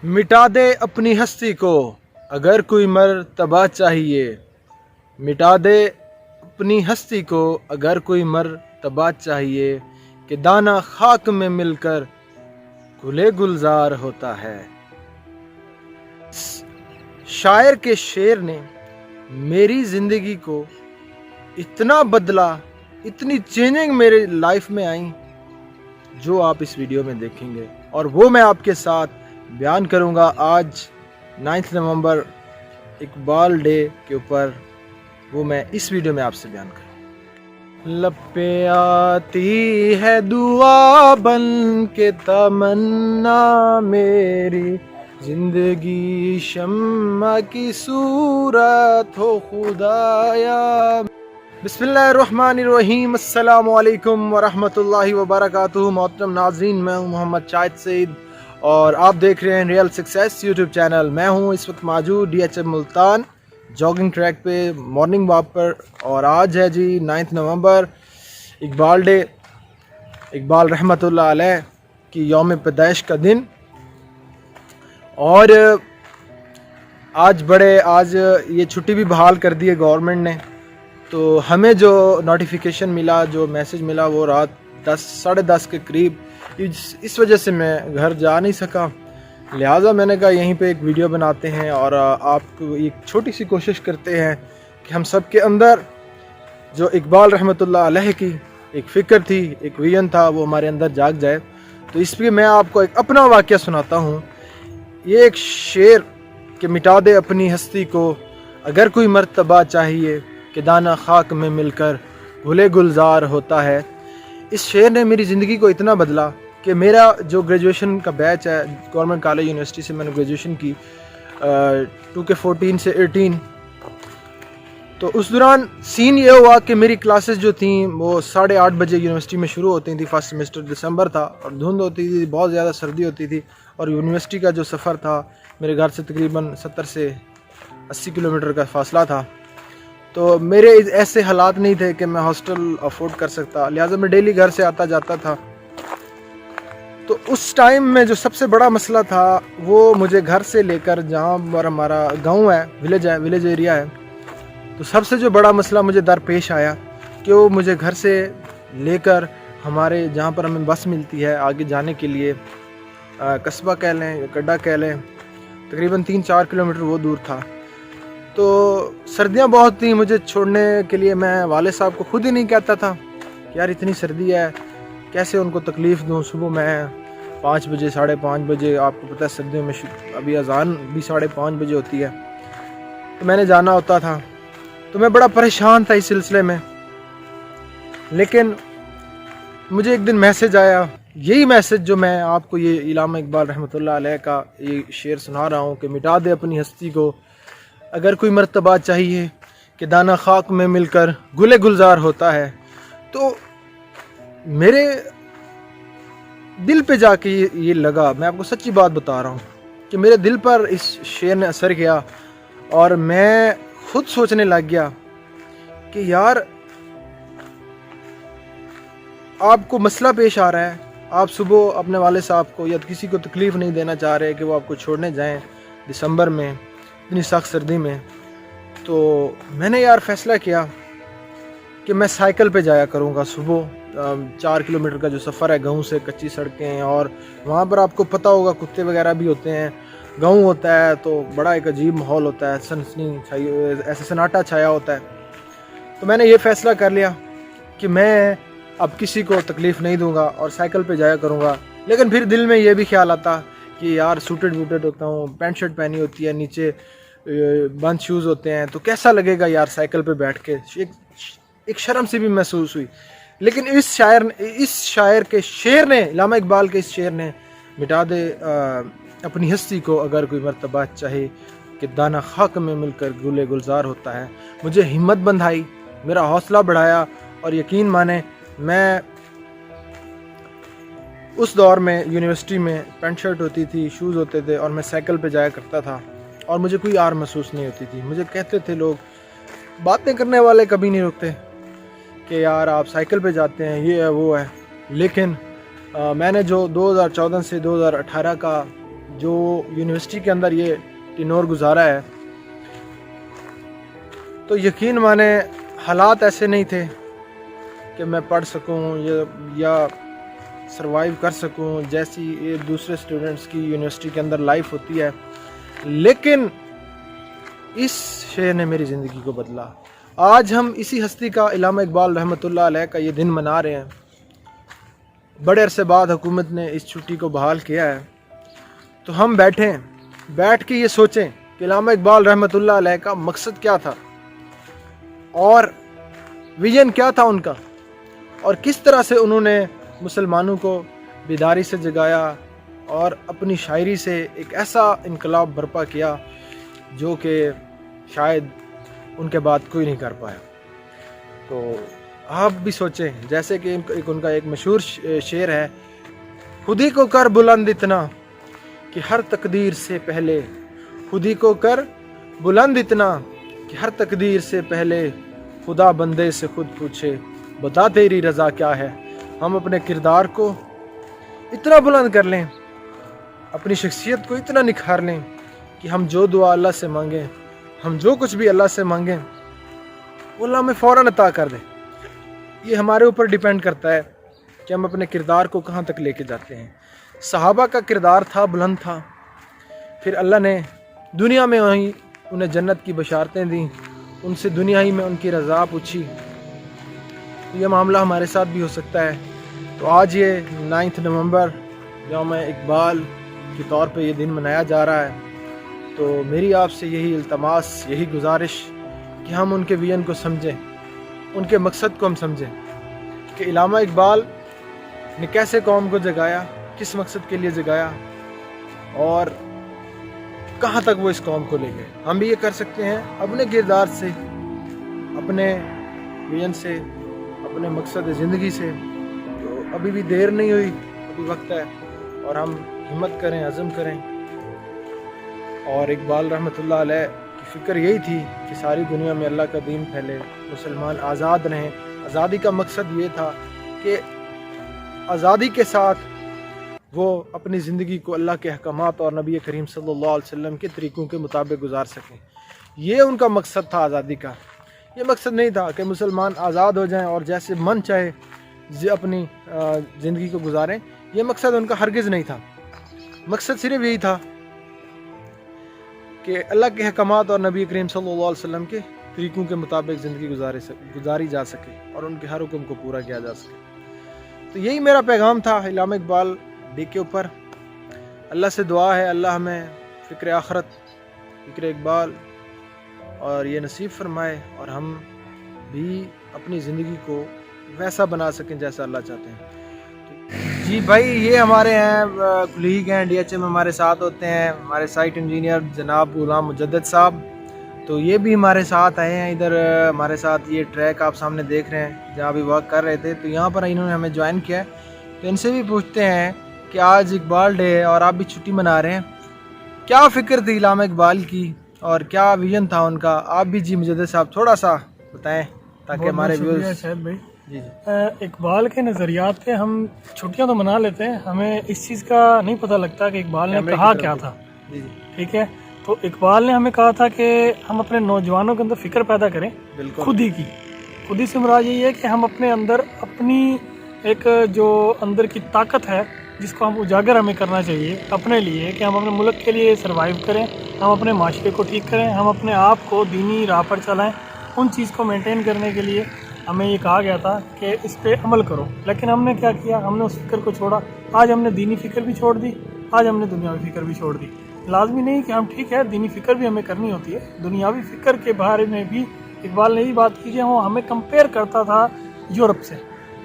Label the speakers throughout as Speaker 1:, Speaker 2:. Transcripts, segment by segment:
Speaker 1: मिटा दे अपनी हस्ती को अगर कोई मर्तबा चाहिए। मिटा दे अपनी हस्ती को अगर कोई मर्तबा चाहिए कि दाना खाक में मिलकर गुले गुलजार होता है। शायर के शेर ने मेरी ज़िंदगी को इतना बदला, इतनी चेंजिंग मेरे लाइफ में आई जो आप इस वीडियो में देखेंगे, और वो मैं आपके साथ बयान करूंगा आज 9 नवंबर इकबाल डे के ऊपर। वो मैं इस वीडियो में आपसे बयान करूँगा। लब पे आती है दुआ बन के तमन्ना मेरी, जिंदगी शम्मा की सूरत हो खुदाया। बिस्मिल्लाहिर्रहमानिर्रहीम, अस्सलामु अलैकुम वरहमतुल्लाहि वबरकातुहू। मोहतरम नाज़रीन, मैं हूं मोहम्मद शाहिद सईद और आप देख रहे हैं रियल सक्सेस यूट्यूब चैनल। मैं हूं इस वक्त मौजूद DHM मुल्तान जॉगिंग ट्रैक पे मॉर्निंग वॉक पर, और आज है जी 9 नवंबर इकबाल डे, इकबाल रहमतुल्लाह अलैह की यौम पैदाइश का दिन। और आज ये छुट्टी भी बहाल कर दी है गवर्नमेंट ने। तो हमें जो नोटिफिकेशन मिला, जो मैसेज मिला, वो रात 10 के करीब। इस वजह से मैं घर जा नहीं सका, लिहाजा मैंने कहा यहीं पे एक वीडियो बनाते हैं और आपको एक छोटी सी कोशिश करते हैं कि हम सब के अंदर जो इकबाल रहमतुल्लाह अलैह की एक फ़िक्र थी, एक विजन था, वो हमारे अंदर जाग जाए। तो इसलिए मैं आपको एक अपना वाक़या सुनाता हूँ। ये एक शेर कि मिटा दे अपनी हस्ती को अगर कोई मर्तबा चाहिए कि दाना खाक में मिलकर गुले गुलजार होता है। इस शेर ने मेरी ज़िंदगी को इतना बदला कि मेरा जो ग्रेजुएशन का बैच है, गवर्नमेंट कॉलेज यूनिवर्सिटी से मैंने ग्रेजुएशन की 2014 से 18। तो उस दौरान सीन ये हुआ कि मेरी क्लासेस जो थी वो 8:30 बजे यूनिवर्सिटी में शुरू होती थी। फर्स्ट सेमेस्टर दिसंबर था और धुंध होती थी, बहुत ज़्यादा सर्दी होती थी, और यूनिवर्सिटी का जो सफ़र था मेरे घर से तकरीबन 70 से 80 किलोमीटर का फासला था। तो मेरे ऐसे हालात नहीं थे कि मैं हॉस्टल अफोर्ड कर सकता, लिहाजा मैं डेली घर से आता जाता था। तो उस टाइम में जो सबसे बड़ा मसला था वो मुझे घर से लेकर, जहाँ पर हमारा गांव है, विलेज एरिया है, तो सबसे जो बड़ा मसला मुझे दरपेश आया कि वो मुझे घर से लेकर हमारे जहाँ पर हमें बस मिलती है आगे जाने के लिए, कस्बा कह लें या कड्डा कह लें, तकरीबन 3-4 किलोमीटर वो दूर था। तो सर्दियाँ बहुत थी, मुझे छोड़ने के लिए मैं वाले साहब को खुद ही नहीं कहता था कि यार इतनी सर्दी है, कैसे उनको तकलीफ़ दूँ। सुबह मैं 5 बजे, 5:30 बजे, आपको पता है सर्दियों में अभी अजान भी 5:30 बजे होती है, तो मैंने जाना होता था। तो मैं बड़ा परेशान था इस सिलसिले में। लेकिन मुझे एक दिन मैसेज आया, यही मैसेज जो मैं आपको ये इलामा इकबाल रहमतुल्लाह अलैह का ये शेर सुना रहा हूँ कि मिटा दे अपनी हस्ती को अगर कोई मर्तबा चाहिए कि दाना खाक में मिलकर गुले गुलजार होता है। तो मेरे दिल पे जाके ये लगा, मैं आपको सच्ची बात बता रहा हूँ कि मेरे दिल पर इस शेर ने असर किया और मैं खुद सोचने लग गया कि यार आपको मसला पेश आ रहा है, आप सुबह अपने वाले साहब को या किसी को तकलीफ़ नहीं देना चाह रहे कि वो आपको छोड़ने जाएं दिसंबर में इतनी सख्त सर्दी में। तो मैंने यार फ़ैसला किया कि मैं साइकिल पे जाया करूँगा सुबह। 4 किलोमीटर का जो सफ़र है गाँव से, कच्ची सड़कें हैं, और वहाँ पर आपको पता होगा कुत्ते वगैरह भी होते हैं। गाँव होता है तो बड़ा एक अजीब माहौल होता है, सनसनी छाई, ऐसे सन्नाटा छाया होता है। तो मैंने ये फ़ैसला कर लिया कि मैं अब किसी को तकलीफ़ नहीं दूंगा और साइकिल पे जाया करूँगा। लेकिन फिर दिल में ये भी ख्याल आता कि यार सूटेड वूटेड होता हूँ, पैंट शर्ट पहनी होती है, नीचे बंद शूज़ होते हैं, तो कैसा लगेगा यार साइकिल पे बैठ के। एक शर्म सी भी महसूस हुई। लेकिन इस शायर के शेर ने, इलामा इकबाल के इस शेर ने, मिटा दे अपनी हस्ती को अगर कोई मर्तबा चाहे कि दाना खाक में मिलकर गुले गुलजार होता है, मुझे हिम्मत बंधाई, मेरा हौसला बढ़ाया। और यकीन माने मैं उस दौर में यूनिवर्सिटी में पैंट शर्ट होती थी, शूज़ होते थे, और मैं साइकिल पे जाया करता था और मुझे कोई आर महसूस नहीं होती थी। मुझे कहते थे लोग, बातें करने वाले कभी नहीं रुकते कि यार आप साइकिल पे जाते हैं, ये है वो है। लेकिन मैंने जो 2014 से 2018 का جو یونیورسٹی کے اندر یہ ٹینور گزارا ہے، تو یقین مانے حالات ایسے نہیں تھے کہ میں پڑھ سکوں یا سروائیو کر سکوں جیسی یہ دوسرے اسٹوڈنٹس کی یونیورسٹی کے اندر لائف ہوتی ہے، لیکن اس شے نے میری زندگی کو بدلا۔ آج ہم اسی ہستی کا، علامہ اقبال رحمۃ اللہ علیہ کا یہ دن منا رہے ہیں۔ بڑے عرصے بعد حکومت نے اس چھٹی کو بحال کیا ہے، تو ہم بیٹھ کے یہ سوچیں کہ علامہ اقبال رحمۃ اللہ علیہ کا مقصد کیا تھا اور ویژن کیا تھا ان کا، اور کس طرح سے انہوں نے مسلمانوں کو بیداری سے جگایا اور اپنی شاعری سے ایک ایسا انقلاب برپا کیا جو کہ شاید ان کے بعد کوئی نہیں کر پایا۔ تو آپ بھی سوچیں، جیسے کہ ان کا ایک مشہور شعر ہے، خودی کو کر بلند اتنا کہ ہر تقدیر سے پہلے، خودی کو کر بلند اتنا کہ ہر تقدیر سے پہلے خدا بندے سے خود پوچھے بتا تیری رضا کیا ہے۔ ہم اپنے کردار کو اتنا بلند کر لیں، اپنی شخصیت کو اتنا نکھار لیں کہ ہم جو دعا اللہ سے مانگیں، ہم جو کچھ بھی اللہ سے مانگیں وہ اللہ ہمیں فوراً عطا کر دے۔ یہ ہمارے اوپر ڈیپینڈ کرتا ہے کہ ہم اپنے کردار کو کہاں تک لے کے جاتے ہیں۔ صحابہ کا کردار تھا، بلند تھا، پھر اللہ نے دنیا میں انہیں جنت کی بشارتیں دیں، ان سے دنیا ہی میں ان کی رضا پوچھی۔ یہ معاملہ ہمارے ساتھ بھی ہو سکتا ہے۔ تو آج یہ 9 نومبر یوم اقبال کے طور پہ یہ دن منایا جا رہا ہے، تو میری آپ سے یہی التماس، یہی گزارش کہ ہم ان کے ویژن کو سمجھیں، ان کے مقصد کو ہم سمجھیں کہ علامہ اقبال نے کیسے قوم کو جگایا، کس مقصد کے لیے جگایا اور کہاں تک وہ اس قوم کو لے گئے۔ ہم بھی یہ کر سکتے ہیں اپنے کردار سے، اپنے ویژن سے، اپنے مقصد زندگی سے۔ تو ابھی بھی دیر نہیں ہوئی، ابھی وقت ہے، اور ہم ہمت کریں، عزم کریں۔ اور اقبال رحمۃ اللہ علیہ کی فکر یہی تھی کہ ساری دنیا میں اللہ کا دین پھیلے، مسلمان آزاد رہیں۔ آزادی کا مقصد یہ تھا کہ آزادی کے ساتھ وہ اپنی زندگی کو اللہ کے احکامات اور نبی کریم صلی اللہ علیہ وسلم کے طریقوں کے مطابق گزار سکیں۔ یہ ان کا مقصد تھا آزادی کا۔ یہ مقصد نہیں تھا کہ مسلمان آزاد ہو جائیں اور جیسے من چاہے اپنی زندگی کو گزاریں۔ یہ مقصد ان کا ہرگز نہیں تھا۔ مقصد صرف یہی تھا کہ اللہ کے احکامات اور نبی کریم صلی اللہ علیہ وسلم کے طریقوں کے مطابق زندگی گزاری جا سکے اور ان کے ہر حکم کو پورا کیا جا سکے۔ تو یہی میرا پیغام تھا علامہ اقبال ڈے کے اوپر۔ اللہ سے دعا ہے اللہ ہمیں فکر آخرت، فکر اقبال اور یہ نصیب فرمائے، اور ہم بھی اپنی زندگی کو ویسا بنا سکیں جیسا اللہ چاہتے ہیں۔ جی بھائی، یہ ہمارے ہیں کلیگ ہیں، ڈی ایچ ایم ہمارے ساتھ ہوتے ہیں، ہمارے سائٹ انجینئر جناب غلام مجدد صاحب، تو یہ بھی ہمارے ساتھ آئے ہیں ادھر ہمارے ساتھ۔ یہ ٹریک آپ سامنے دیکھ رہے ہیں جہاں بھی ورک کر رہے تھے، تو یہاں پر انہوں نے ہمیں جوائن کیا ہے۔ تو ان سے بھی پوچھتے ہیں کہ آج اقبال ڈے ہے اور آپ بھی چھٹی منا رہے ہیں، کیا فکر تھی علامہ اقبال کی اور کیا ویژن تھا ان کا؟ آپ بھی جی مجدد صاحب تھوڑا سا بتائیں تاکہ ہمارے ویورز۔ جی
Speaker 2: اقبال کے نظریات پہ ہم چھٹیاں تو منا لیتے ہیں، ہمیں اس چیز کا نہیں پتہ لگتا کہ اقبال نے کہا کیا تھا۔ ٹھیک ہے، تو اقبال نے ہمیں کہا تھا کہ ہم اپنے نوجوانوں کے اندر فکر پیدا کریں خودی کی۔ خودی سے مراد یہی ہے کہ ہم اپنے اندر اپنی ایک جو اندر کی طاقت ہے جس کو ہم اجاگر ہمیں کرنا چاہیے اپنے لیے، کہ ہم اپنے ملک کے لیے سروائیو کریں، ہم اپنے معاشرے کو ٹھیک کریں، ہم اپنے آپ کو دینی راہ پر چلائیں۔ ان چیز کو مینٹین کرنے کے لیے ہمیں یہ کہا گیا تھا کہ اس پہ عمل کرو، لیکن ہم نے کیا کیا؟ ہم نے اس فکر کو چھوڑا۔ آج ہم نے دینی فکر بھی چھوڑ دی، آج ہم نے دنیاوی فکر بھی چھوڑ دی۔ لازمی نہیں کہ ہم، ٹھیک ہے دینی فکر بھی ہمیں کرنی ہوتی ہے، دنیاوی فکر کے بارے میں بھی اقبال نے یہی بات کی کہ وہ ہمیں کمپیئر کرتا تھا یورپ سے۔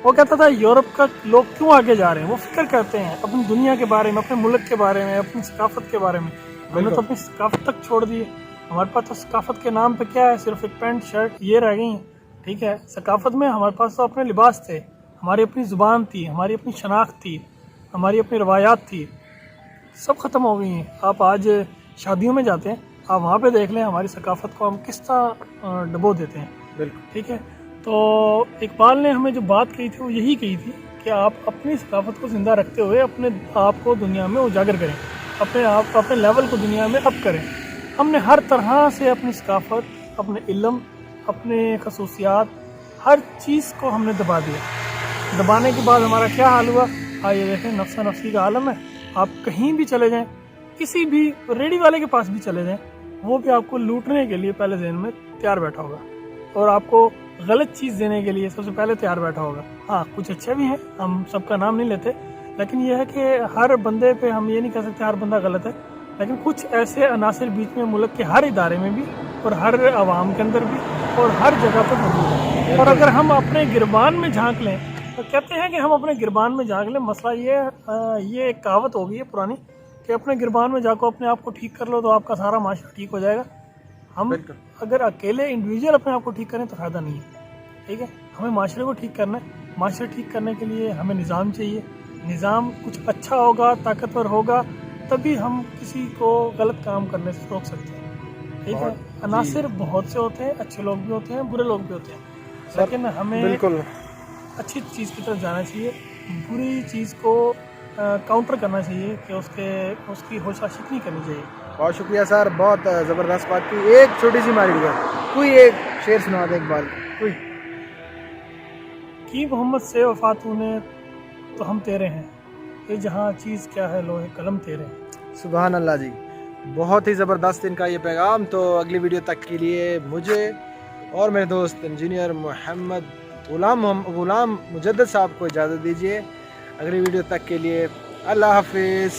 Speaker 2: وہ کہتا تھا یورپ کا لوگ کیوں آگے جا رہے ہیں، وہ فکر کرتے ہیں اپنی دنیا کے بارے میں، اپنے ملک کے بارے میں، اپنی ثقافت کے بارے میں۔ ہم نے تو اپنی ثقافت تک چھوڑ دی ہے۔ ہمارے پاس تو ثقافت کے نام پہ کیا ہے؟ صرف ایک پینٹ شرٹ یہ رہ گئی ہیں۔ ٹھیک ہے، ثقافت میں ہمارے پاس تو اپنے لباس تھے، ہماری اپنی زبان تھی، ہماری اپنی شناخت تھی، ہماری اپنی روایات تھی، سب ختم ہو گئی ہیں۔ آپ آج شادیوں میں جاتے ہیں، آپ وہاں پہ دیکھ لیں ہماری ثقافت کو ہم کس طرح ڈبو دیتے ہیں۔
Speaker 1: بالکل
Speaker 2: ٹھیک ہے، تو اقبال نے ہمیں جو بات کہی تھی وہ یہی کہی تھی کہ آپ اپنی ثقافت کو زندہ رکھتے ہوئے اپنے آپ کو دنیا میں اجاگر کریں۔ अपने आप अपने लेवल को दुनिया में अप करें। हमने हर तरह से अपनी सकाफत, अपने इल्म, अपने खसूसियात, हर चीज़ को हमने दबा दिया। दबाने के बाद हमारा क्या हाल हुआ, आइए देखें, नफ्सा नफ्सी का आलम है। आप कहीं भी चले जाएं, किसी भी रेडी वाले के पास भी चले जाएं, वो भी आपको लूटने के लिए पहले ज़हन में तैयार बैठा होगा और आपको गलत चीज़ देने के लिए सबसे पहले तैयार बैठा होगा। हाँ, कुछ अच्छे भी हैं, हम सबका नाम नहीं लेते, लेकिन यह है कि हर बंदे पे हम ये नहीं कह सकते हर बंदा गलत है, लेकिन कुछ ऐसे अनासिर बीच में मुल्क के हर इदारे में भी और हर आवाम के अंदर भी और हर जगह पर मौजूद है। और अगर हम अपने गिरबान में झांक लें, तो कहते हैं कि हम अपने गिरबान में झांक लें, मसला ये एक कहावत हो गई है पुरानी कि अपने गिरबान में जाकर अपने आप को ठीक कर लो तो आपका सारा माशरा ठीक हो जाएगा। हम अगर अकेले इंडिविजुअल अपने आप को ठीक करें तो फ़ायदा नहीं है, ठीक है। हमें माशरे को ठीक करना है। माशरा ठीक करने के लिए हमें निज़ाम चाहिए। निज़ाम कुछ अच्छा होगा, ताकतवर होगा, तभी हम किसी को गलत काम करने से रोक सकते हैं, ठीक है। अनासिर बहुत से होते हैं, अच्छे लोग भी होते हैं, बुरे लोग भी होते हैं, लेकिन हमें
Speaker 1: बिल्कुल
Speaker 2: अच्छी चीज़ की तरफ जाना चाहिए, बुरी चीज़ को काउंटर करना चाहिए कि उसकी होशाशिक नहीं करनी चाहिए।
Speaker 1: बहुत शुक्रिया सर, बहुत ज़बरदस्त बात की। एक छोटी सी मारी कोई एक शेर सुना दे इकबाल कोई।
Speaker 2: कि मोहम्मद से वफा तूने तो हम तेरे हैं, ये जहाँ चीज़ क्या है लोहे कलम तेरे हैं।
Speaker 1: सुबहान अल्लाह जी, बहुत ही ज़बरदस्त इनका ये पैगाम। तो अगली वीडियो तक के लिए मुझे और मेरे दोस्त इंजीनियर मोहम्मद गुलाम मुजद्दद साहब को इजाज़त दीजिए। अगली वीडियो तक के लिए अल्लाह हाफिज़।